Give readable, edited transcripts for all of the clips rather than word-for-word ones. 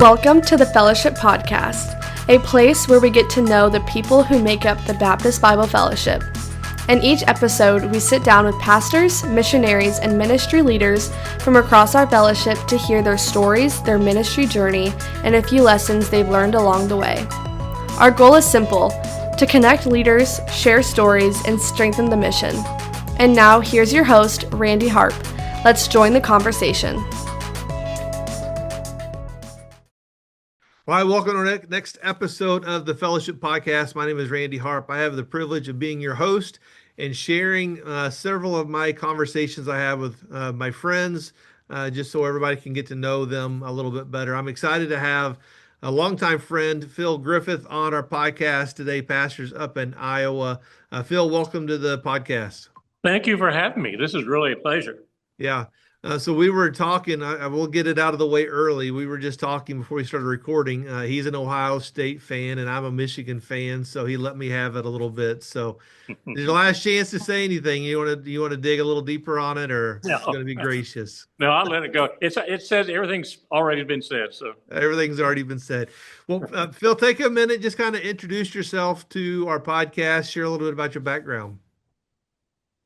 Welcome to the Fellowship Podcast, a place where we get to know the people who make up the Baptist Bible Fellowship. In each episode, we sit down with pastors, missionaries, and ministry leaders from across our fellowship to hear their stories, their ministry journey, and a few lessons they've learned along the way. Our goal is simple: to connect leaders, share stories, and strengthen the mission. And now, here's your host, Randy Harp. Let's join the conversation. Hi, welcome to our next episode of the Fellowship Podcast. My name is Randy Harp. I have the privilege of being your host and sharing several of my conversations I have with my friends, just so everybody can get to know them a little bit better. I'm excited to have a longtime friend, Phil Griffith, on our podcast today. Pastor's up in Iowa. Phil, welcome to the podcast. Thank you for having me. This is really a pleasure. Yeah. So we were talking, I will get it out of the way early. We were just talking before we started recording. He's an Ohio State fan and I'm a Michigan fan, so he let me have it a little bit. So this is your last chance to say anything. You want to dig a little deeper on it, or No. It's going to be gracious? No, I'll let it go. It says everything's already been said. So everything's already been said. Well, Phil, take a minute, just kind of introduce yourself to our podcast, share a little bit about your background.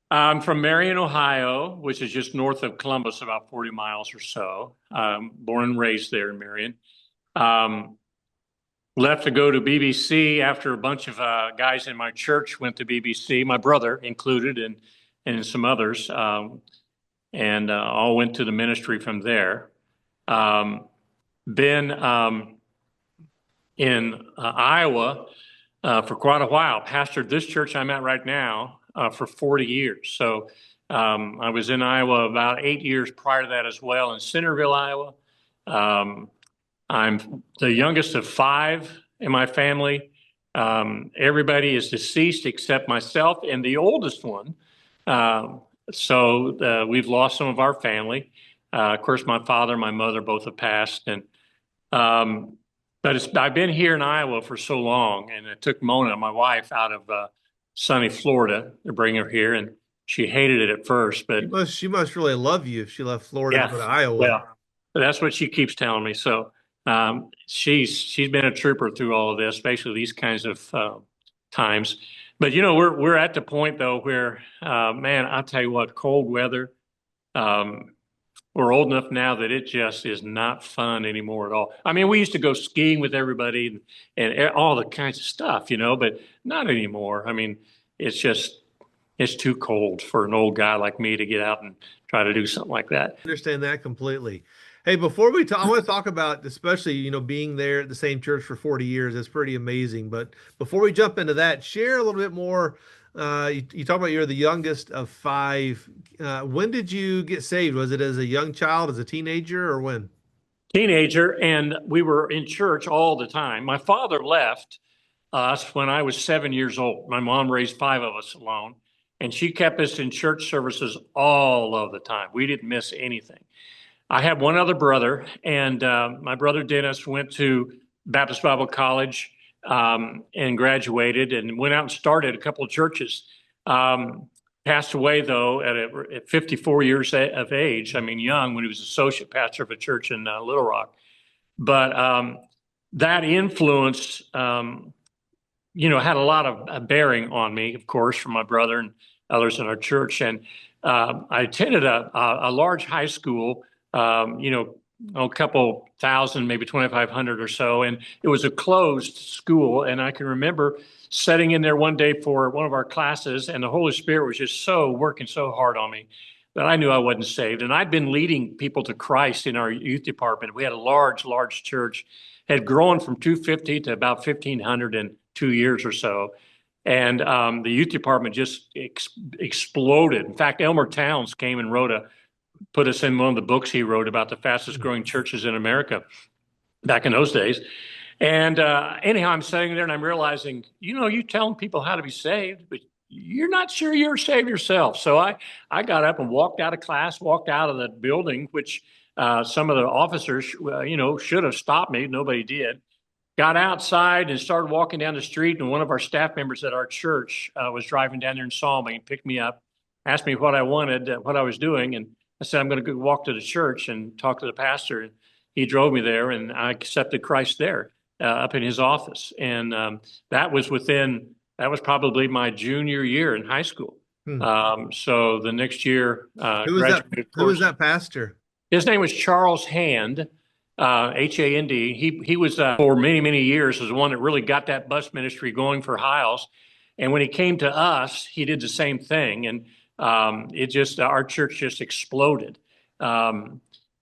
I'm from Marion, Ohio, which is just north of Columbus, about 40 miles or so. Born and raised there in Marion. Left to go to BBC after a bunch of guys in my church went to BBC, my brother included, and some others, and all went to the ministry from there. Been in Iowa for quite a while. Pastored this church I'm at right now for 40 years. So I was in Iowa about 8 years prior to that as well, in Centerville, Iowa. I'm the youngest of 5 in my family. Everybody is deceased except myself and the oldest one. So we've lost some of our family. Of course, my father, my mother both have passed. But I've been here in Iowa for so long, and it took Mona, my wife, out of sunny Florida to bring her here, and she hated it at first. But she must really love you if she left Florida to go to Iowa. Well, that's what she keeps telling me. So she's been a trooper through all of this, especially these kinds of times. But we're at the point though where, man, I'll tell you what, cold weather. We're old enough now that it just is not fun anymore at all. I mean, we used to go skiing with everybody and all the kinds of stuff, but not anymore. I mean, it's too cold for an old guy like me to get out and try to do something like that. I understand that completely. Hey, before we talk, I want to talk about, especially, being there at the same church for 40 years. That's pretty amazing. But before we jump into that, share a little bit more. You talk about you're the youngest of 5. When did you get saved? Was it as a young child, as a teenager, or when? Teenager, and we were in church all the time. My father left us when I was 7 years old. My mom raised 5 of us alone, and she kept us in church services all of the time. We didn't miss anything. I had one other brother, and my brother Dennis went to Baptist Bible College and graduated and went out and started a couple of churches. Passed away, though, at 54 years of age. I mean, young, when he was associate pastor of a church in Little Rock. But that influence, had a lot of bearing on me, of course, from my brother and others in our church. And I attended a large high school, a couple thousand, maybe 2,500 or so. And it was a closed school. And I can remember sitting in there one day for one of our classes, and the Holy Spirit was just working so hard on me that I knew I wasn't saved. And I'd been leading people to Christ in our youth department. We had a large church, had grown from 250 to about 1,500 in 2 years or so. And the youth department just exploded. In fact, Elmer Towns came and put us in one of the books he wrote about the fastest growing churches in America back in those days. And anyhow, I'm sitting there and I'm realizing, you telling people how to be saved, but you're not sure you're saved yourself. So I got up and walked out of class, walked out of the building, which some of the officers, should have stopped me. Nobody did. Got outside and started walking down the street. And one of our staff members at our church was driving down there and saw me and picked me up, asked me what I wanted, what I was doing. And I said, I'm going to go walk to the church and talk to the pastor. he drove me there, and I accepted Christ there up in his office. And that was probably my junior year in high school. So the next year, Who was that? Who was that pastor? His name was Charles Hand, Hand. He was for many, many years was the one that really got that bus ministry going for Hiles. And when he came to us, he did the same thing. And our church just exploded.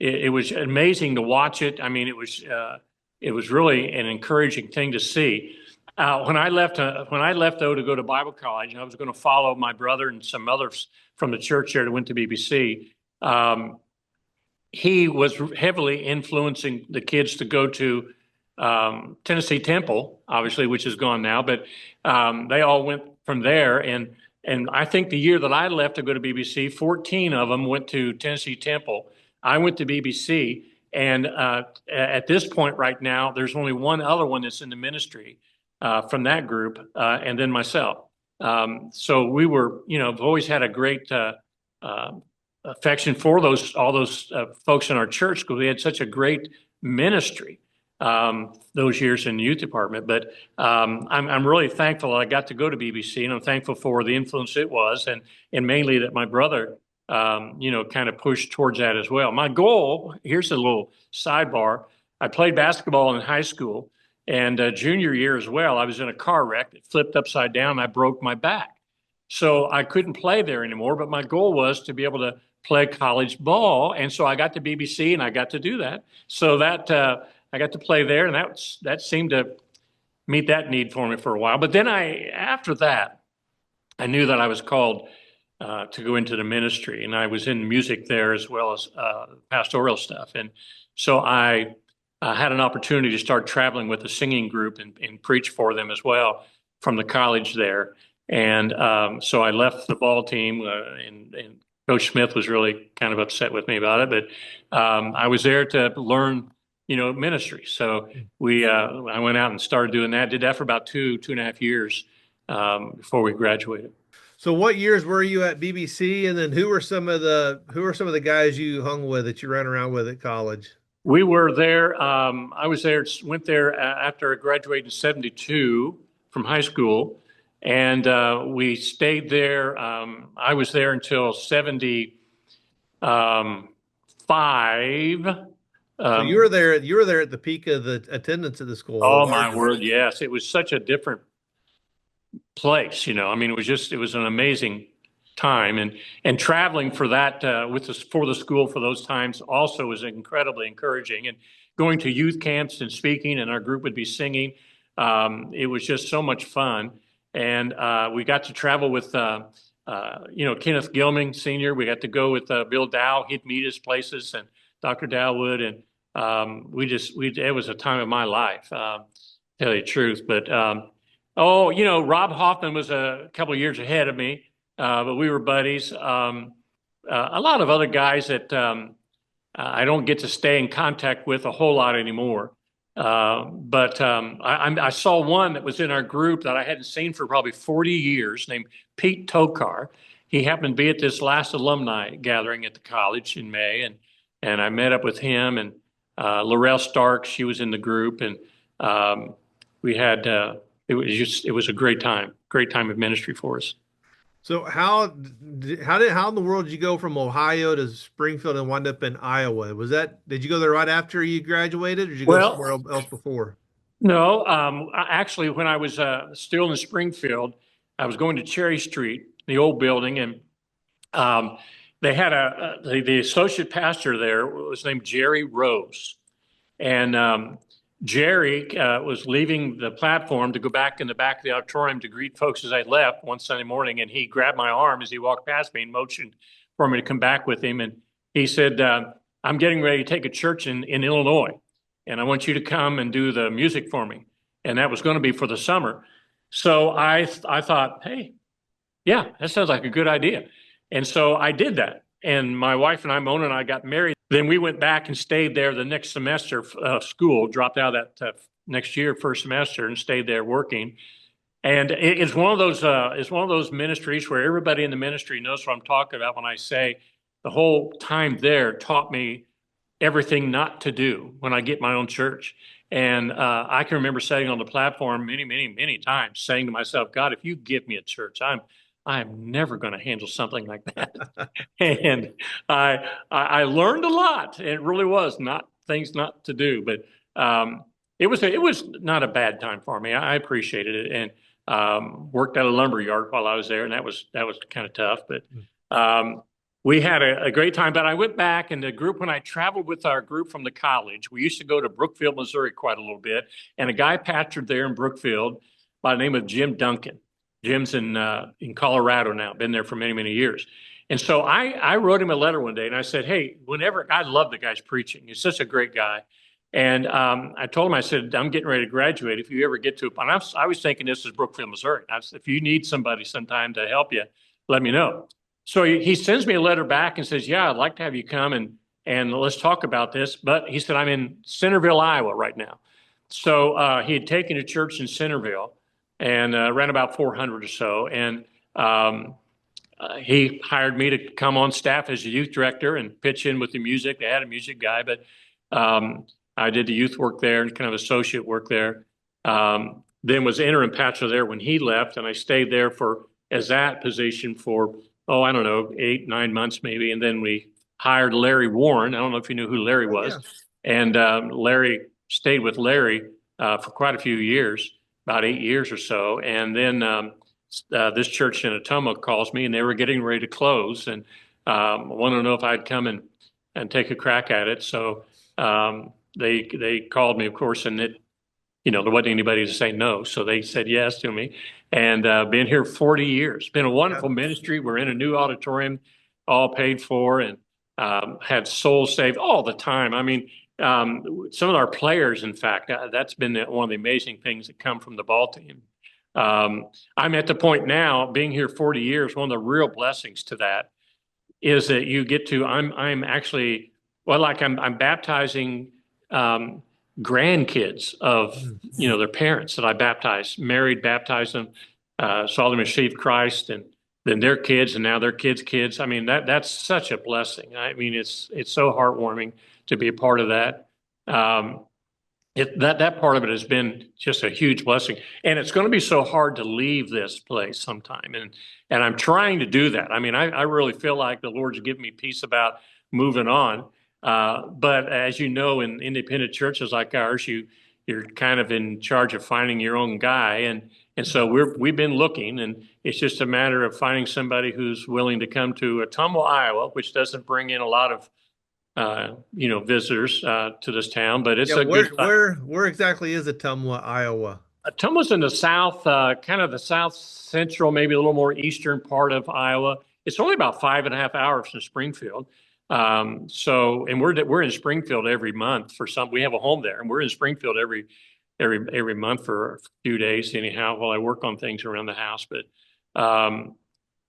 It was amazing to watch it. I mean, it was really an encouraging thing to see. When I left though to go to Bible college, I was going to follow my brother and some others from the church there that went to BBC. He was heavily influencing the kids to go to Tennessee Temple, obviously, which is gone now, but they all went from there. And I think the year that I left to go to BBC, 14 of them went to Tennessee Temple. I went to BBC. And at this point right now, there's only one other one that's in the ministry from that group, and then myself. So we were, have always had a great affection for all those folks in our church, because we had such a great ministry those years in the youth department. But I'm really thankful that I got to go to BBC, and I'm thankful for the influence it was, and mainly that my brother, kind of pushed towards that as well. My goal, here's a little sidebar. I played basketball in high school, and junior year as well, I was in a car wreck that flipped upside down, and I broke my back. So I couldn't play there anymore, but my goal was to be able to play college ball. And so I got to BBC, and I got to do that. So that I got to play there, and that seemed to meet that need for me for a while. But then after that, I knew that I was called to go into the ministry, and I was in music there as well as pastoral stuff. And so I had an opportunity to start traveling with a singing group and preach for them as well from the college there. And so I left the ball team, and Coach Smith was really kind of upset with me about it. But I was there to learn, ministry. So I went out and started doing that. Did that for about two and a half years before we graduated. So what years were you at BBC, and then who were some of the guys you hung with that you ran around with at college? We were there. I was there. Went there after I graduated in '72 from high school, and we stayed there. I was there until '75. So you were there. You were there at the peak of the attendance at the school. Oh my word! Yes, it was such a different place. I mean, it was an amazing time, and traveling for that for the school for those times also was incredibly encouraging. And going to youth camps and speaking, and our group would be singing. It was just so much fun, and we got to travel with Kenneth Gilming Sr. We got to go with Bill Dow. He'd meet us places, and Dr. Dow would, and it was a time of my life, tell you the truth. But Rob Hoffman was a couple of years ahead of me, but we were buddies. A lot of other guys that I don't get to stay in contact with a whole lot anymore. But I saw one that was in our group that I hadn't seen for probably 40 years, named Pete Tokar. He happened to be at this last alumni gathering at the college in May, and I met up with him, and Laurel Stark, she was in the group, and we had it was a great time of ministry for us. So how in the world did you go from Ohio to Springfield and wind up in Iowa? Did you go there right after you graduated, or did you go somewhere else before? No, actually, when I was still in Springfield, I was going to Cherry Street, the old building, and they had the associate pastor there was named Jerry Rose, and Jerry was leaving the platform to go back in the back of the auditorium to greet folks as I left one Sunday morning, and he grabbed my arm as he walked past me and motioned for me to come back with him. And he said, I'm getting ready to take a church in Illinois, and I want you to come and do the music for me. And that was going to be for the summer. So I thought, hey, yeah, that sounds like a good idea. And so I did that. And my wife and I, Mona, and I got married. Then we went back and stayed there the next semester of school, dropped out of that next year, first semester, and stayed there working. And it's one of those ministries where everybody in the ministry knows what I'm talking about when I say the whole time there taught me everything not to do when I get my own church. And I can remember sitting on the platform many, many, many times saying to myself, God, if you give me a church, I'm never going to handle something like that. And I learned a lot. It really was not things not to do, but it was not a bad time for me. I appreciated it, and worked at a lumber yard while I was there, and that was kind of tough. But we had a great time. But I went back, and the group, when I traveled with our group from the college, we used to go to Brookfield, Missouri quite a little bit, and a guy pastored there in Brookfield by the name of Jim Duncan. Jim's in Colorado now, been there for many, many years. And so I wrote him a letter one day, and I said, hey, I love the guy's preaching. He's such a great guy. And I told him, I said, I'm getting ready to graduate. If you ever get to it, and I was thinking this is Brookfield, Missouri. I said, if you need somebody sometime to help you, let me know. So he sends me a letter back and says, yeah, I'd like to have you come and let's talk about this. But he said, I'm in Centerville, Iowa right now. So he had taken a church in Centerville and ran about 400 or so. And he hired me to come on staff as a youth director and pitch in with the music. They had a music guy, but I did the youth work there and kind of associate work there. Then was interim pastor there when he left, and I stayed there as that position for, I don't know, 8, 9 months maybe. And then we hired Larry Warren. I don't know if you knew who Larry was. Yeah. And Larry stayed with Larry for quite a few years, about 8 years or so. And then this church in Ottumwa calls me, and they were getting ready to close, and wanted to know if I'd come and take a crack at it. So they called me, of course, and there wasn't anybody to say no. So they said yes to me, and been here 40 years. Been a wonderful ministry. We're in a new auditorium, all paid for, and had souls saved all the time. I mean, some of our players, in fact, that's been one of the amazing things that come from the ball team. I'm at the point now, being here 40 years, one of the real blessings to that is that you get to, I'm actually, I'm baptizing grandkids of, their parents that I baptized, married, baptized them, saw them receive Christ, and then their kids, and now their kids' kids. I mean, that's such a blessing. I mean, it's so heartwarming to be a part of that. That part of it has been just a huge blessing, and it's going to be so hard to leave this place sometime, and I'm trying to do that. I mean, I really feel like the Lord's given me peace about moving on. But as you know, in independent churches like ours, you're kind of in charge of finding your own guy, and so we've been looking, and it's just a matter of finding somebody who's willing to come to Ottumwa, Iowa, which doesn't bring in a lot of visitors to this town, but it's where exactly is Ottumwa, Iowa? Ottumwa's in the south, kind of the south central, maybe a little more eastern part of Iowa. It's only about 5.5 hours from Springfield. And we're in Springfield every month we have a home there, and we're in Springfield every month for a few days anyhow while I work on things around the house. But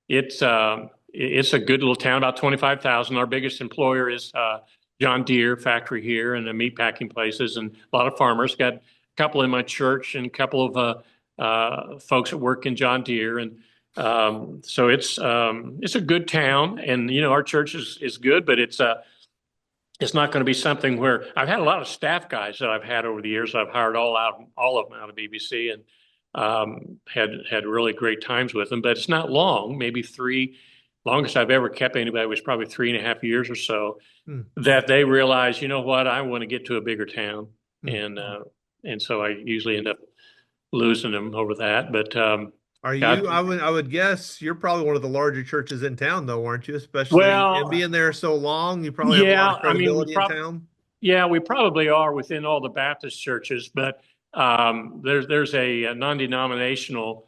it's a good little town, about 25,000. Our biggest employer is John Deere factory here, and the meat packing places, and a lot of farmers. Got a couple in my church and a couple of folks that work in John Deere, and so it's a good town. And our church is good, but it's not going to be something where I've had a lot of staff guys that I've had over the years. I've hired all of them out of BBC, and had really great times with them. But it's not long, maybe longest I've ever kept anybody was probably 3.5 years or so, that they realize, you know what, I want to get to a bigger town. And so I usually end up losing them over that. But I would guess you're probably one of the larger churches in town, though, aren't you? Especially and being there so long, you probably have a lot of credibility in town. Yeah, we probably are within all the Baptist churches, but there's a non-denominational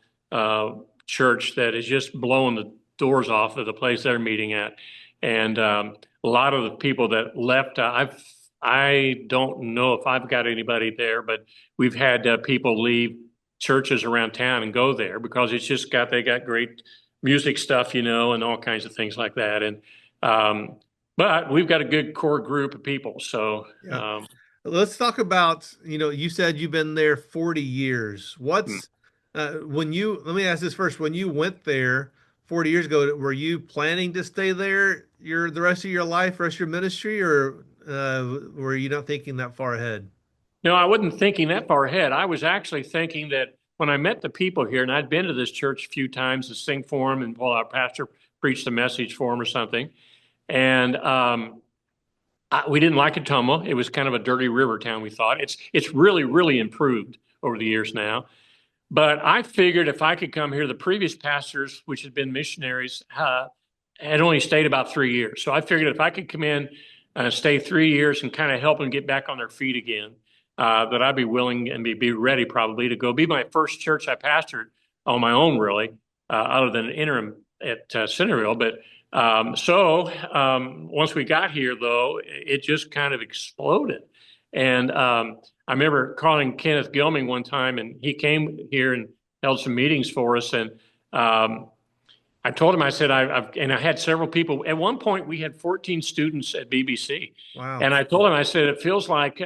church that is just blowing the doors off of the place they're meeting at, and a lot of the people that left, I don't know if I've got anybody there, but we've had people leave churches around town and go there because it's just they got great music stuff, and all kinds of things like that. And but we've got a good core group of people. So let's talk about, you said you've been there 40 years. What's let me ask this first. When you went there 40 years ago, were you planning to stay there the rest of your life, rest of your ministry, or were you not thinking that far ahead? No, I wasn't thinking that far ahead. I was actually thinking that when I met the people here, and I'd been to this church a few times to sing for them, and while our pastor preached a message for them or something, and we didn't like Ottumwa. It was kind of a dirty river town, we thought. It's really, really improved over the years now. But I figured if I could come here, the previous pastors, which had been missionaries, had only stayed about 3 years. So I figured if I could come in, stay 3 years and kind of help them get back on their feet again, that I'd be willing and be ready probably to go be my first church I pastored on my own, really, other than an interim at Centerville. But once we got here, though, it just kind of exploded. And I remember calling Kenneth Gilming one time, and he came here and held some meetings for us. And I told him, I said, I had several people. At one point, we had 14 students at BBC. Wow. And I told him, I said, it feels like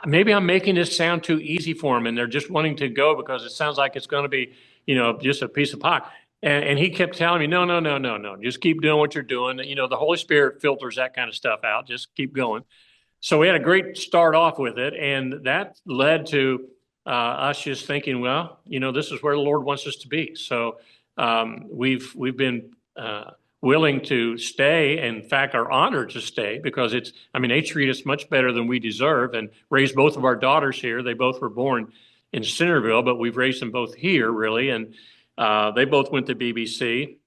maybe I'm making this sound too easy for them, and they're just wanting to go because it sounds like it's going to be, just a piece of pie. And he kept telling me, no, just keep doing what you're doing. The Holy Spirit filters that kind of stuff out. Just keep going. So we had a great start off with it, and that led to us just thinking, well, this is where the Lord wants us to be. So we've been willing to stay. In fact, are honored to stay because they treat us much better than we deserve, and raised both of our daughters here. They both were born in Centerville, but we've raised them both here, really, and they both went to BBC,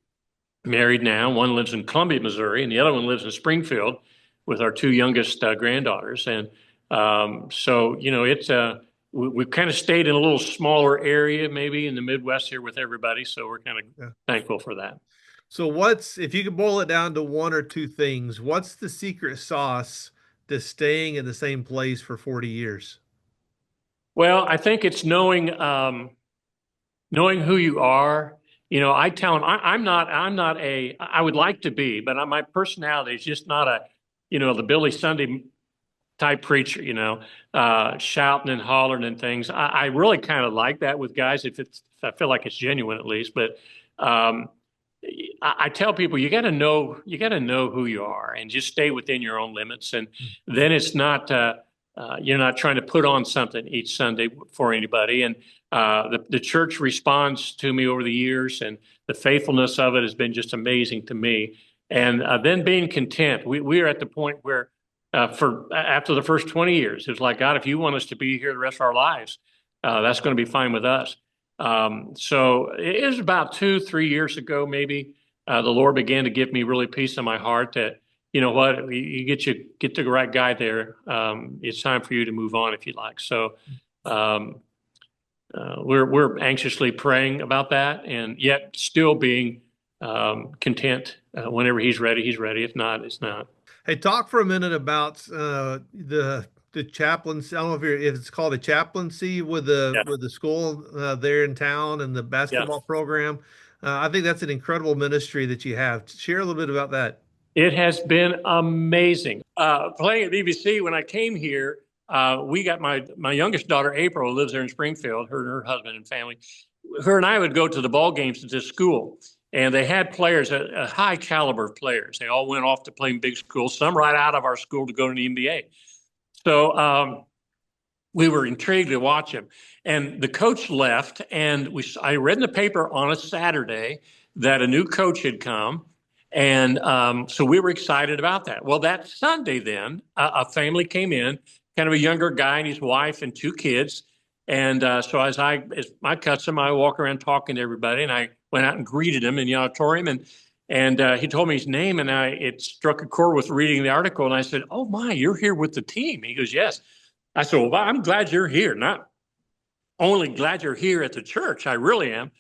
married now. One lives in Columbia, Missouri, and the other one lives in Springfield with our two youngest granddaughters. And we've kind of stayed in a little smaller area, maybe in the Midwest here with everybody. So we're kind of thankful for that. So if you could boil it down to one or two things, what's the secret sauce to staying in the same place for 40 years? Well, I think it's knowing who you are. I tell them I would like to be, but my personality is just not the Billy Sunday type preacher, shouting and hollering and things. I really kind of like that with guys if I feel like it's genuine at least. But I tell people you got to know who you are and just stay within your own limits. And then it's not you're not trying to put on something each Sunday for anybody. And the church responds to me over the years, and the faithfulness of it has been just amazing to me. And then being content. We are at the point where after the first 20 years, it's like, God, if you want us to be here the rest of our lives, that's going to be fine with us. So it was about 2-3 years ago, maybe, the Lord began to give me really peace in my heart that, you get the right guy there. It's time for you to move on if you like. So we're anxiously praying about that, and yet still being content. Whenever he's ready, he's ready. If not, it's not. Hey, talk for a minute about the chaplaincy. I don't know if it's called a chaplaincy with the school there in town and the basketball program. I think that's an incredible ministry that you have. Share a little bit about that. It has been amazing. Playing at BBC, when I came here, we got my youngest daughter, April, who lives there in Springfield, her and her husband and family. Her and I would go to the ball games at this school, and they had players, a high caliber of players. They all went off to play in big schools, some right out of our school to go to the NBA. So we were intrigued to watch him. And the coach left, and I read in the paper on a Saturday that a new coach had come. And so we were excited about that. Well, that Sunday then, a family came in, kind of a younger guy and his wife and two kids. And so as my custom, I walk around talking to everybody, and I went out and greeted him in the auditorium. And he told me his name, and it struck a chord with reading the article. And I said, "Oh my, you're here with the team." He goes, "Yes." I said, "Well, I'm glad you're here. Not only glad you're here at the church, I really am,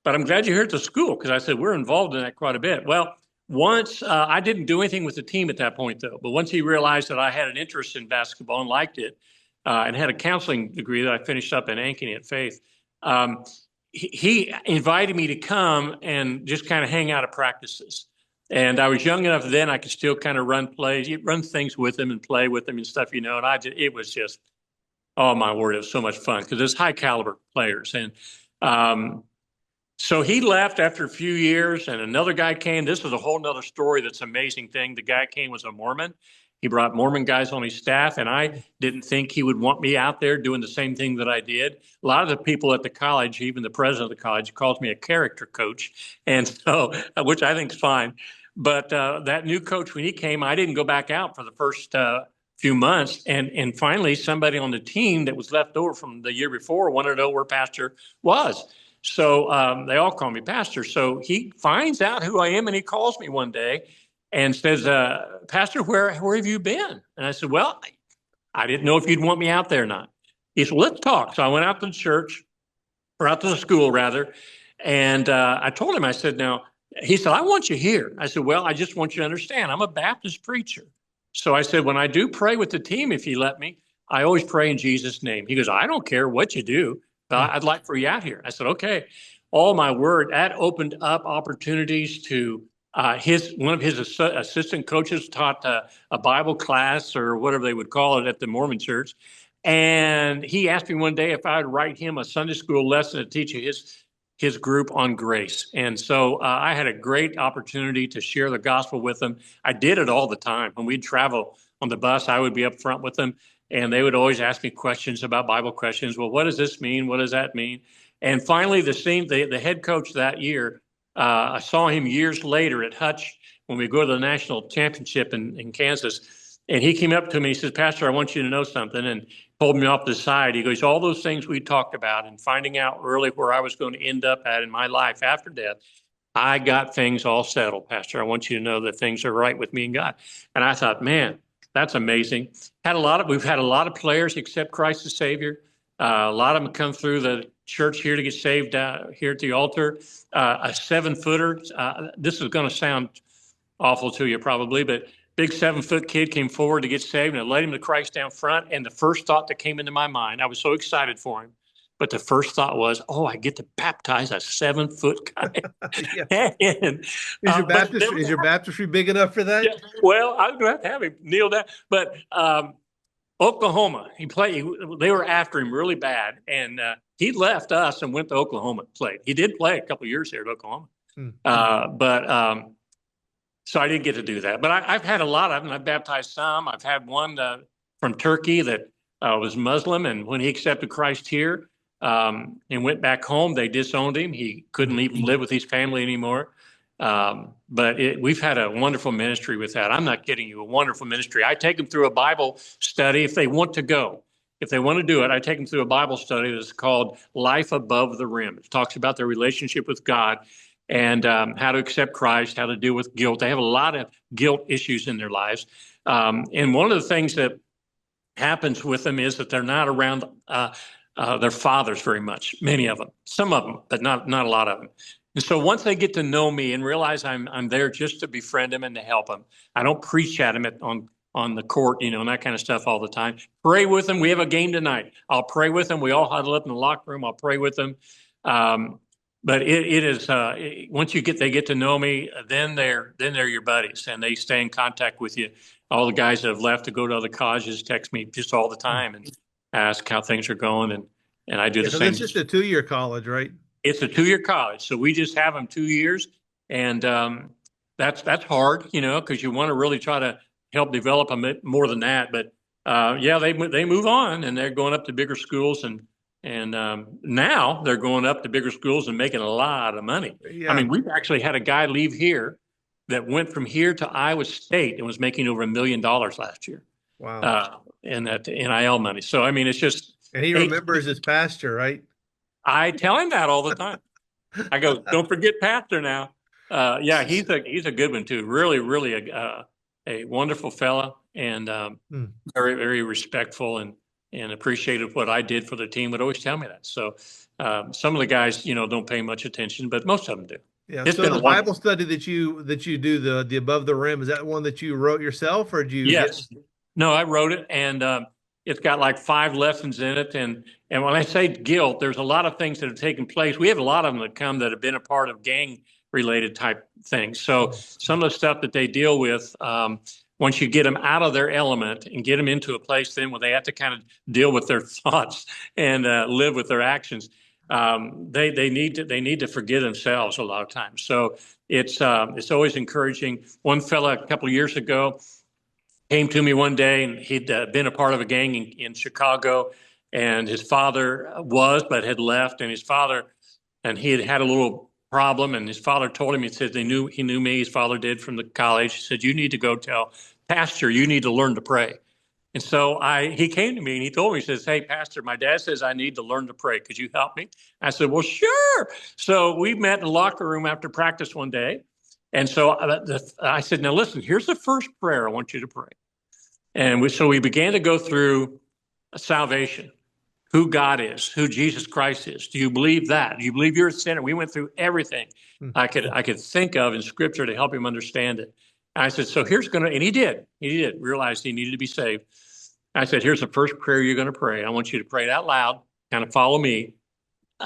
but I'm glad you're here at the school," because I said, we're involved in that quite a bit. Well, once I didn't do anything with the team at that point, though. But once he realized that I had an interest in basketball and liked it, and had a counseling degree that I finished up in Ankeny at Faith, he invited me to come and just kind of hang out at practices. And I was young enough then I could still kind of run things with him and play with him and stuff, And it was just, oh my word, it was so much fun because it's high caliber players. And So he left after a few years, and another guy came. This is a whole nother story that's an amazing thing. The guy came was a Mormon. He brought Mormon guys on his staff, and I didn't think he would want me out there doing the same thing that I did. A lot of the people at the college, even the president of the college, calls me a character coach, and so which I think is fine. But that new coach, when he came, I didn't go back out for the first few months, and finally, somebody on the team that was left over from the year before wanted to know where Pastor was. So they all call me Pastor. So he finds out who I am, and he calls me one day and says, Pastor, where have you been? And I said, well, I didn't know if you'd want me out there or not. He said, well, let's talk. So I went out to the church, or out to the school, rather, and I told him, I said, now, he said, I want you here. I said, well, I just want you to understand, I'm a Baptist preacher. So I said, when I do pray with the team, if you let me, I always pray in Jesus' name. He goes, I don't care what you do. I'd like for you out here. I said, okay. Oh, my word. That opened up opportunities to one of his assistant coaches taught a Bible class or whatever they would call it at the Mormon church. And he asked me one day if I would write him a Sunday school lesson to teach his group on grace. And so I had a great opportunity to share the gospel with them. I did it all the time. When we'd travel on the bus, I would be up front with them. And they would always ask me questions about Bible questions. Well, what does this mean? What does that mean? And finally, the head coach that year, I saw him years later at Hutch when we go to the national championship in Kansas. And he came up to me, he says, Pastor, I want you to know something. And pulled me off the side. He goes, all those things we talked about and finding out really where I was going to end up at in my life after death, I got things all settled, Pastor. I want you to know that things are right with me and God. And I thought, man, that's amazing. We've had a lot of players accept Christ as Savior. A lot of them come through the church here to get saved here at the altar. A 7-footer. This is going to sound awful to you probably, but big 7-foot kid came forward to get saved, and I led him to Christ down front. And the first thought that came into my mind, I was so excited for him, but the first thought was, oh, I get to baptize a 7-foot guy. And, is your baptistry big enough for that? Yeah, well, I'm going to have him kneel down. But Oklahoma, they were after him really bad. And he left us and went to Oklahoma and played. He did play a couple of years here at Oklahoma. So I didn't get to do that. But I've had a lot of them. I've baptized some. I've had one from Turkey that was Muslim. And when he accepted Christ here and went back home, they disowned him. He couldn't even live with his family anymore. But we've had a wonderful ministry with that. I'm not kidding you, a wonderful ministry. I take them through a Bible study if they want to go. If they want to do it, I take them through a Bible study that's called Life Above the Rim. It talks about their relationship with God and how to accept Christ, how to deal with guilt. They have a lot of guilt issues in their lives. And one of the things that happens with them is that they're not around their fathers very much, many of them, some of them, but not a lot of them. And so once they get to know me and realize I'm there just to befriend them and to help them, I don't preach at them on the court, and that kind of stuff all the time. Pray with them. We have a game tonight. I'll pray with them. We all huddle up in the locker room. I'll pray with them. But it is once they get to know me, then they're your buddies and they stay in contact with you. All the guys that have left to go to other colleges text me just all the time and ask how things are going, and I do the same. It's just a 2-year college, right? It's a 2-year college, so we just have them 2 years, and that's hard, because you want to really try to help develop them more than that. But they move on and they're going up to bigger schools and now they're going up to bigger schools and making a lot of money. Yeah. I mean, we've actually had a guy leave here that went from here to Iowa State and was making over $1 million last year. Wow. And that NIL money. So, I mean, it's just. And he remembers his pastor, right? I tell him that all the time. I go, don't forget pastor now. He's a good one too. Really, really a wonderful fella and very, very respectful and appreciated what I did for the team. Would always tell me that. So some of the guys, don't pay much attention, but most of them do. Yeah. So the Bible study that you do, the Above the Rim, is that one that you wrote yourself, or did you? Yes. No, I wrote it, and it's got like 5 lessons in it. And when I say guilt, there's a lot of things that have taken place. We have a lot of them that come that have been a part of gang-related type things. So some of the stuff that they deal with, once you get them out of their element and get them into a place then where they have to kind of deal with their thoughts and live with their actions, they need to forgive themselves a lot of times. So it's always encouraging. One fella a couple of years ago came to me one day, and he'd been a part of a gang in Chicago, and his father but had left, and he had had a little problem, and his father told him, he said he knew me, his father did, from the college. He said, you need to go tell pastor, you need to learn to pray. And so he came to me and he told me, he says, hey, pastor, my dad says I need to learn to pray. Could you help me? I said, well, sure. So we met in the locker room after practice one day. And so I said, now listen, here's the first prayer I want you to pray. And we began to go through salvation, who God is, who Jesus Christ is. Do you believe that? Do you believe you're a sinner? We went through everything I could think of in Scripture to help him understand it. I said, so and he did realize he needed to be saved. I said, here's the first prayer you're going to pray. I want you to pray it out loud, kind of follow me.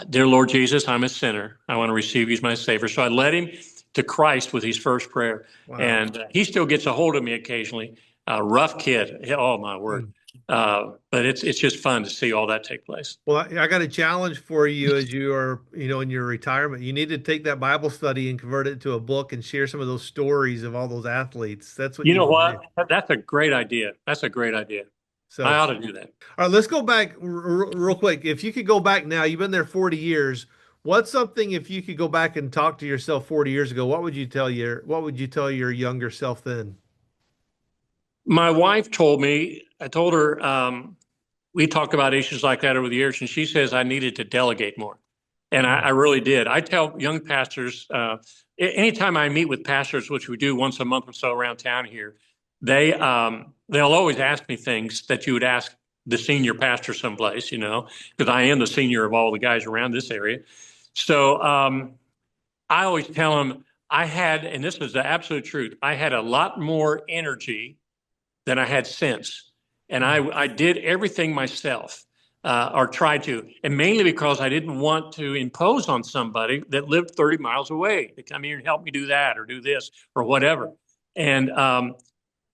Dear Lord Jesus, I'm a sinner. I want to receive you as my Savior. So I led him to Christ with his first prayer. Wow. And he still gets a hold of me occasionally. Rough kid. Oh, my word. But it's just fun to see all that take place. Well, I got a challenge for you as you are, in your retirement. You need to take that Bible study and convert it into a book and share some of those stories of all those athletes. That's what you know what? That's a great idea. So I ought to do that. All right, let's go back real quick. If you could go back now, you've been there 40 years. What's something, if you could go back and talk to yourself 40 years ago, what would you tell your younger self then? My wife told me, I told her, we talked about issues like that over the years, and she says I needed to delegate more. And I really did. I tell young pastors, anytime I meet with pastors, which we do once a month or so around town here, they'll always ask me things that you would ask the senior pastor someplace, because I am the senior of all the guys around this area. So I always tell them and this is the absolute truth, I had a lot more energy than I had sense. And I did everything myself, or tried to, and mainly because I didn't want to impose on somebody that lived 30 miles away to come here and help me do that or do this or whatever. And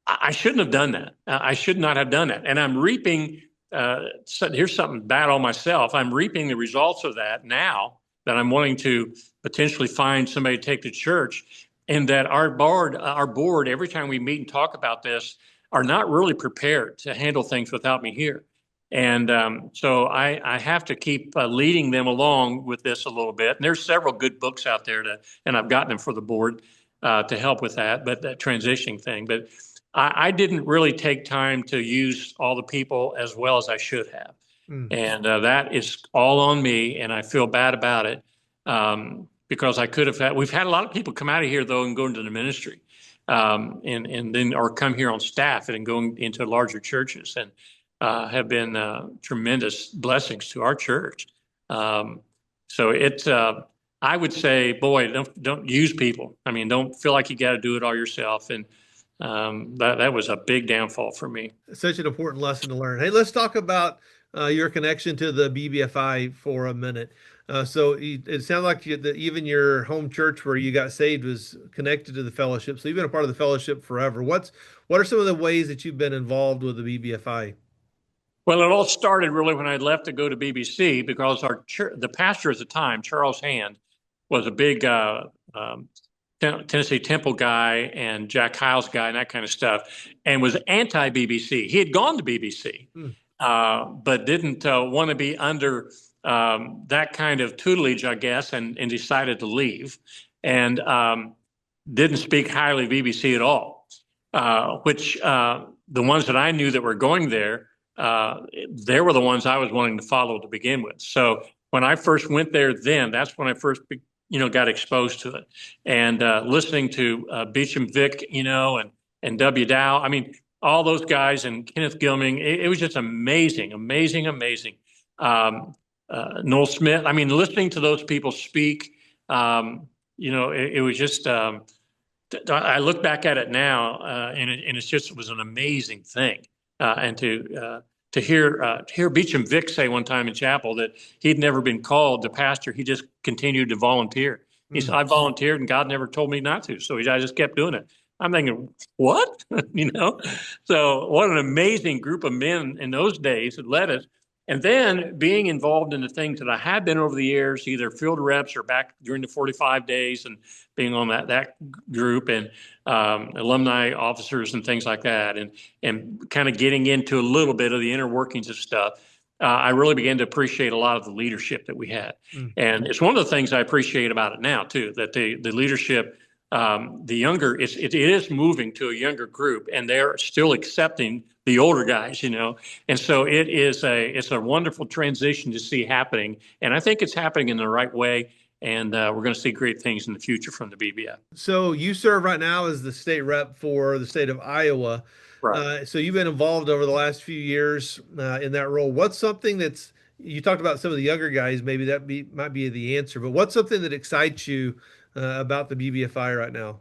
I shouldn't have done that. I should not have done that. And I'm reaping, here's something bad on myself. I'm reaping the results of that now that I'm wanting to potentially find somebody to take to church, and that our board, every time we meet and talk about this, are not really prepared to handle things without me here. And so I have to keep leading them along with this a little bit. And there's several good books out there and I've gotten them for the board to help with that transitioning thing. But I didn't really take time to use all the people as well as I should have. And that is all on me, and I feel bad about it because I could have we've had a lot of people come out of here, though, and go into the ministry and then or come here on staff and going into larger churches and have been tremendous blessings to our church. So it's I would say, boy, don't use people. I mean, don't feel like you got to do it all yourself. And that was a big downfall for me. Such an important lesson to learn. Hey, let's talk about your connection to the BBFI for a minute. So it sounds like even your home church where you got saved was connected to the fellowship. So you've been a part of the fellowship forever. What are some of the ways that you've been involved with the BBFI? Well, it all started really when I left to go to BBC because the pastor at the time, Charles Hand, was a big Tennessee Temple guy and Jack Hyles guy and that kind of stuff, and was anti-BBC. He had gone to BBC, but didn't want to be under that kind of tutelage, I guess, and decided to leave, and didn't speak highly of BBC at all, which the ones that I knew that were going there, they were the ones I was wanting to follow to begin with. So when I first went there that's when I first got exposed to it, and listening to Beecham Vic, and W. Dow. I mean, all those guys, and Kenneth Gilming. It was just amazing. Noel Smith. I mean, listening to those people speak, it was just. I look back at it now, and it was an amazing thing, and to hear Beecham Vic say one time in chapel that he'd never been called to pastor. He just continued to volunteer. He said, I volunteered and God never told me not to. So I just kept doing it. I'm thinking, what? So what an amazing group of men in those days that led us. And then being involved in the things that I had been over the years, either field reps or back during the 45 days and being on that group and alumni officers and things like that, and kind of getting into a little bit of the inner workings of stuff, I really began to appreciate a lot of the leadership that we had. And it's one of the things I appreciate about it now too, that the leadership, the younger, it is moving to a younger group, and they're still accepting the older guys, and so it's a wonderful transition to see happening, and I think it's happening in the right way, and we're going to see great things in the future from the BBF. So you serve right now as the state rep for the state of Iowa. Right. So you've been involved over the last few years in that role. What's something you talked about some of the younger guys, maybe might be the answer, but what's something that excites you about the BBFI right now?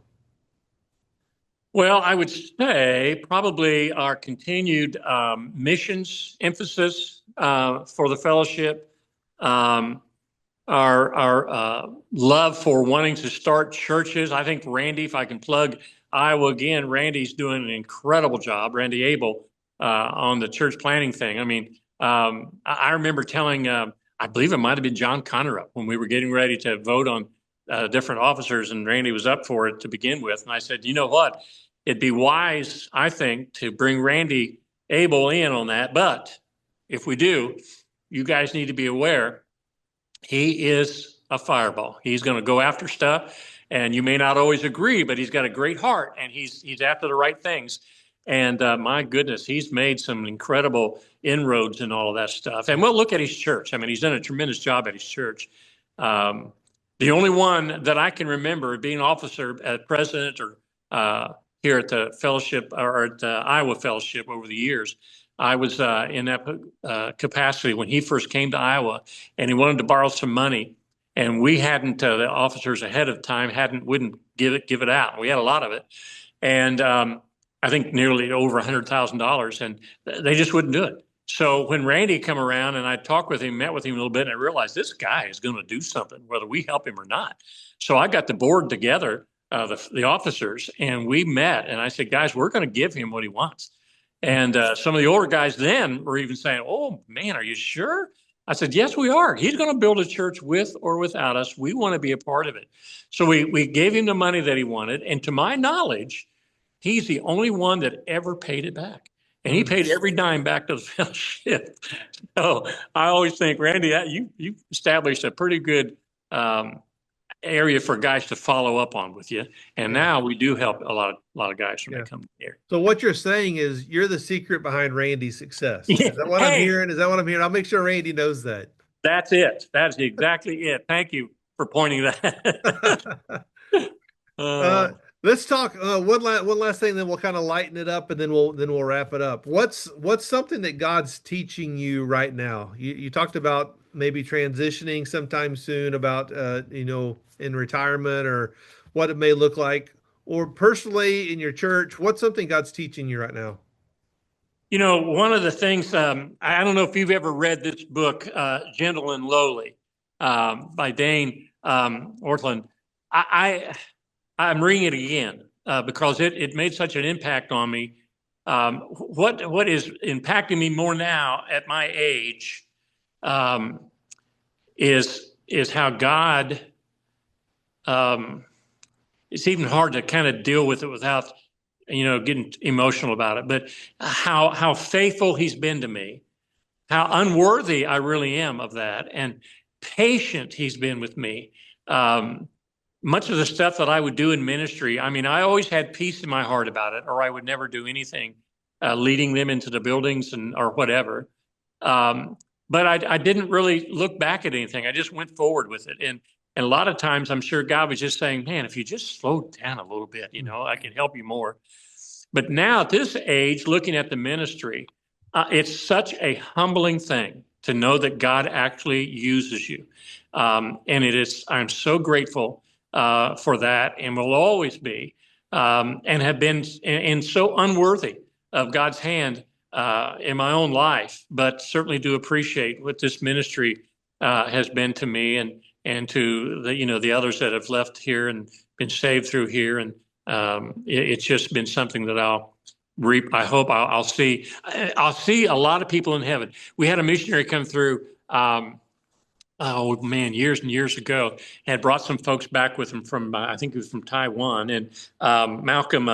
Well, I would say probably our continued missions emphasis for the fellowship, our love for wanting to start churches. I think Randy, if I can plug Iowa again, Randy's doing an incredible job, Randy Abel, on the church planning thing. I mean, I remember telling, I believe it might have been John Connerup when we were getting ready to vote on different officers, and Randy was up for it to begin with. And I said, you know what? It'd be wise, I think, to bring Randy Abel in on that. But if we do, you guys need to be aware, he is a fireball. He's going to go after stuff, and you may not always agree, but he's got a great heart, and he's after the right things. And my goodness, he's made some incredible inroads in all of that stuff. And we'll look at his church. I mean, he's done a tremendous job at his church. The only one that I can remember being officer, president, or here at the fellowship or at the Iowa Fellowship over the years, I was in that capacity when he first came to Iowa, and he wanted to borrow some money, and we hadn't, the officers ahead of time wouldn't give it out. We had a lot of it, and I think nearly over $100,000, and they just wouldn't do it. So when Randy come around and I talked with him, met with him a little bit, and I realized this guy is going to do something, whether we help him or not. So I got the board together, the officers, and we met, and I said, guys, we're going to give him what he wants. And some of the older guys then were even saying, oh, man, are you sure? I said, yes, we are. He's going to build a church with or without us. We want to be a part of it. So we gave him the money that he wanted. And to my knowledge, he's the only one that ever paid it back. And he paid every dime back to the fellowship. So I always think, Randy, you established a pretty good area for guys to follow up on with you. And now we do help a lot of guys when they come here. So what you're saying is you're the secret behind Randy's success. Yeah. Is that what I'm hearing? Is that what I'm hearing? I'll make sure Randy knows that. That's it. That's exactly it. Thank you for pointing that. Let's talk one last thing, then we'll kind of lighten it up, and then we'll wrap it up. What's something that God's teaching you right now? You talked about maybe transitioning sometime soon, about in retirement, or what it may look like, or personally in your church. What's something God's teaching you right now? One of the things, I don't know if you've ever read this book, Gentle and Lowly, by Dane Ortlund. I'm reading it again because it made such an impact on me. What is impacting me more now at my age is how God. It's even hard to kind of deal with it without getting emotional about it. But how faithful He's been to me, how unworthy I really am of that, and patient He's been with me. Much of the stuff that I would do in ministry, I mean, I always had peace in my heart about it, or I would never do anything leading them into the buildings or whatever. But I didn't really look back at anything. I just went forward with it. And a lot of times I'm sure God was just saying, man, if you just slow down a little bit, I can help you more. But now at this age, looking at the ministry, it's such a humbling thing to know that God actually uses you. And I'm so grateful for that, and will always be, and have been, and so unworthy of God's hand in my own life, but certainly do appreciate what this ministry has been to me, and to the others that have left here and been saved through here. And it's just been something that I'll reap. I hope I'll see a lot of people in heaven. We had a missionary come through. Oh man, years and years ago, had brought some folks back with him from I think he was from Taiwan, and Malcolm.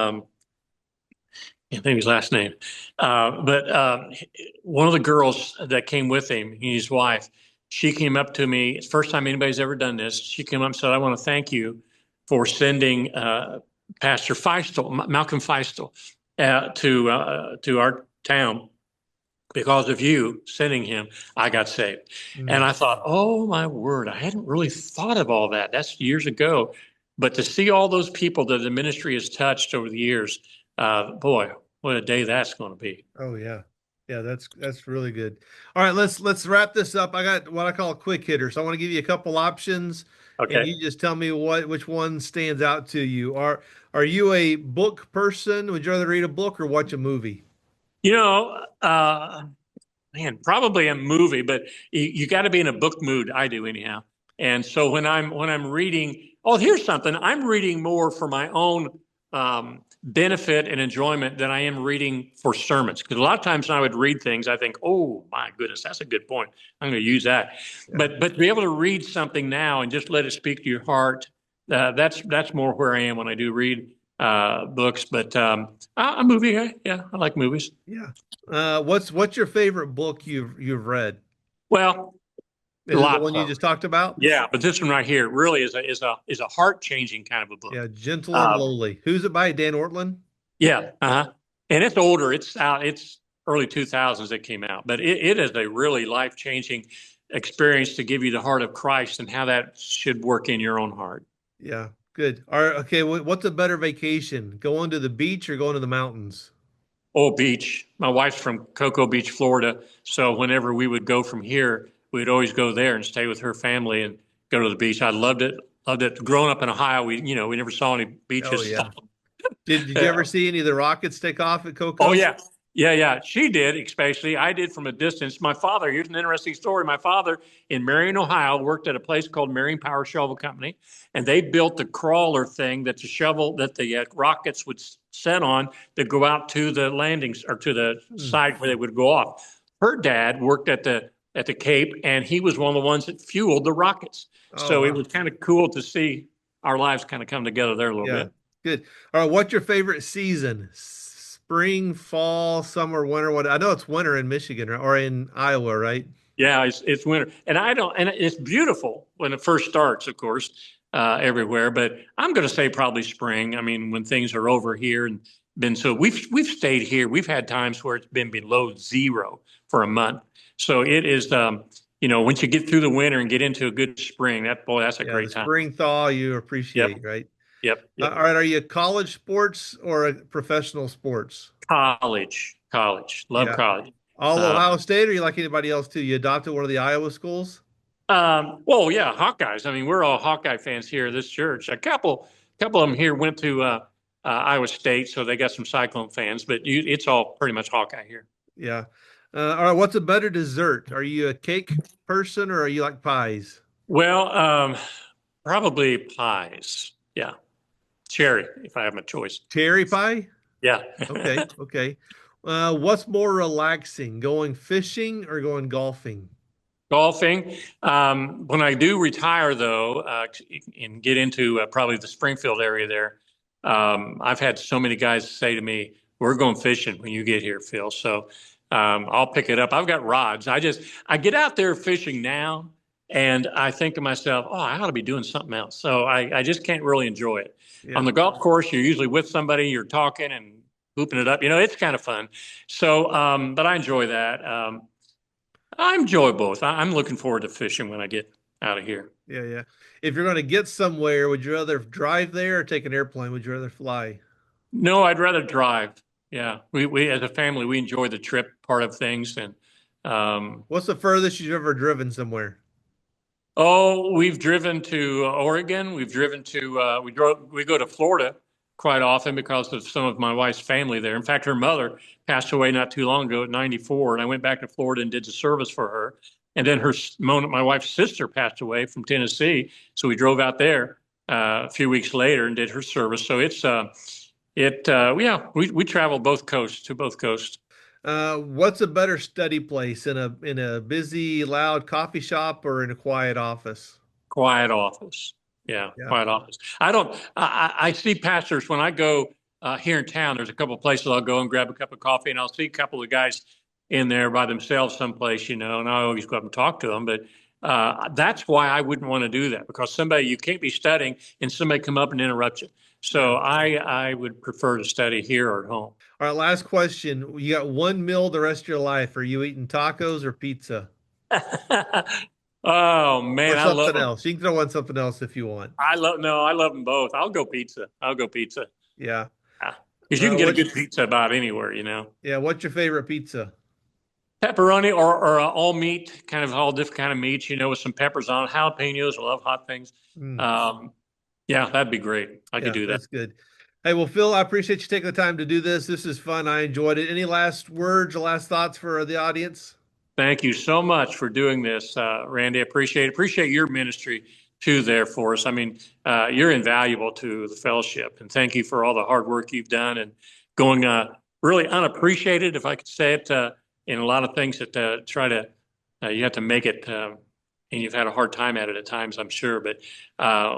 Can't think of his last name, but one of the girls that came with him, his wife, she came up to me. It's the first time anybody's ever done this. She came up and said, "I want to thank you for sending Pastor Feistel, Malcolm Feistel, to our town. Because of you sending him, I got saved." And I thought, oh my word, I hadn't really thought of all that. That's years ago. But to see all those people that the ministry has touched over the years, boy, what a day that's going to be. Oh yeah. Yeah, that's really good. All right, let's wrap this up. I got what I call a quick hitter. So I want to give you a couple options. Okay. And you just tell me which one stands out to you. Are you a book person? Would you rather read a book or watch a movie? Man, probably a movie, but you got to be in a book mood. I do anyhow. And so when I'm reading, here's something. I'm reading more for my own benefit and enjoyment than I am reading for sermons. Because a lot of times when I would read things, I think, oh my goodness, that's a good point. I'm going to use that. Yeah. But to be able to read something now and just let it speak to your heart, that's more where I am when I do read books. But a movie, yeah, I like movies. Yeah. What's your favorite book you've read? Well, is it the one you just talked about? Yeah, but this one right here really is a heart-changing kind of a book. Yeah, Gentle and Lowly. Who's it by? Dan Ortlund? Yeah, and it's older. It's out. It's early 2000s it came out, but it is a really life-changing experience to give you the heart of Christ and how that should work in your own heart. Yeah, good. All right, okay, what's a better vacation? Going to the beach or going to the mountains? Oh, beach. My wife's from Cocoa Beach, Florida, so whenever we would go from here, we'd always go there and stay with her family and go to the beach. I loved it. Loved it. Growing up in Ohio, we never saw any beaches. Oh, yeah. Did you ever see any of the rockets take off at Cocoa? Oh, yeah. Yeah. She did, especially. I did from a distance. My father, here's an interesting story. My father in Marion, Ohio, worked at a place called Marion Power Shovel Company, and they built the crawler thing that the rockets would set on to go out to the landings or to the site where they would go off. Her dad worked at the Cape, and he was one of the ones that fueled the rockets. So it was kind of cool to see our lives kind of come together there a little bit. Good. All right. What's your favorite season? Spring, fall, summer, winter? What? I know it's winter in Michigan or in Iowa, right? Yeah, it's winter, and it's beautiful when it first starts, of course, everywhere. But I'm going to say probably spring. I mean, when things are over here and we've stayed here. We've had times where it's been below zero for a month. So it is, once you get through the winter and get into a good spring, that's a great time. Spring thaw you appreciate, right? Yep. All right. Are you college sports or professional sports? College. Love college. All Ohio State, or you like anybody else too? You adopted one of the Iowa schools? Well, yeah, Hawkeyes. I mean, we're all Hawkeye fans here at this church. A couple of them here went to Iowa State, so they got some Cyclone fans, but it's all pretty much Hawkeye here. Yeah. All right. What's a better dessert? Are you a cake person or are you like pies? Well, probably pies. Yeah. Cherry, if I have my choice. Cherry pie? Yeah. Okay. What's more relaxing, going fishing or going golfing? Golfing. When I do retire, though, and get into probably the Springfield area there, I've had so many guys say to me, "We're going fishing when you get here, Phil." So I'll pick it up. I've got rods. I get out there fishing now, and I think to myself, "Oh, I ought to be doing something else." So I just can't really enjoy it. Yeah. On the golf course, you're usually with somebody, you're talking and hooping it up. It's kind of fun. So, but I enjoy that. I enjoy both. I'm looking forward to fishing when I get out of here. Yeah. If you're going to get somewhere, would you rather drive there or take an airplane? Would you rather fly? No, I'd rather drive. Yeah. We as a family, we enjoy the trip part of things. And what's the furthest you've ever driven somewhere? Oh, we've driven to Oregon. We've driven to we go to Florida quite often because of some of my wife's family there. In fact, her mother passed away not too long ago at 94, and I went back to Florida and did the service for her. And then my wife's sister passed away from Tennessee, so we drove out there a few weeks later and did her service. So it's We travel both coasts to both coasts. What's a better study place, in a busy, loud coffee shop or in a quiet office? Quiet office. Yeah, Yeah. quiet office. I see pastors when I go here in town. There's a couple of places I'll go and grab a cup of coffee, and I'll see a couple of guys in there by themselves someplace, and I always go up and talk to them. But that's why I wouldn't want to do that, because you can't be studying and somebody come up and interrupt you. So I would prefer to study here or at home. All right, last question. You got one meal the rest of your life. Are you eating tacos or pizza? Oh Or man, I love something them. else? You can throw in something else if you want. I love them both. I'll go pizza. I'll go pizza. Yeah. Because you can get a What? good pizza about anywhere. Yeah. What's your favorite pizza? Pepperoni or all meat, kind of all different kind of meats, with some peppers on it, jalapenos. I love hot things. Mm, Yeah, that'd be great. I could yeah, do that. that's good. Hey, well, Phil, I appreciate you taking the time to do this. This is fun. I enjoyed it. Any last words or last thoughts for the audience? Thank you so much for doing this, Randy. I appreciate it. Appreciate your ministry too there for us. I mean, you're invaluable to the fellowship, and thank you for all the hard work you've done and going really unappreciated, if I could say it, in a lot of things that you have to make it, and you've had a hard time at it at times, I'm sure. But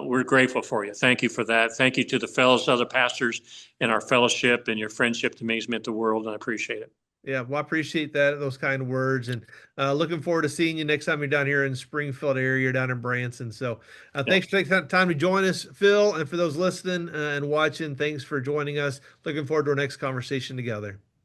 we're grateful for you. Thank you for that. Thank you to the fellows, other pastors in our fellowship, and your friendship to me has meant the world, and I appreciate it. Yeah, well, I appreciate those kind of words, and looking forward to seeing you next time you're down here in Springfield area, down in Branson. So, Yeah. thanks for taking the time to join us, Phil, and for those listening and watching, thanks for joining us. Looking forward to our next conversation together.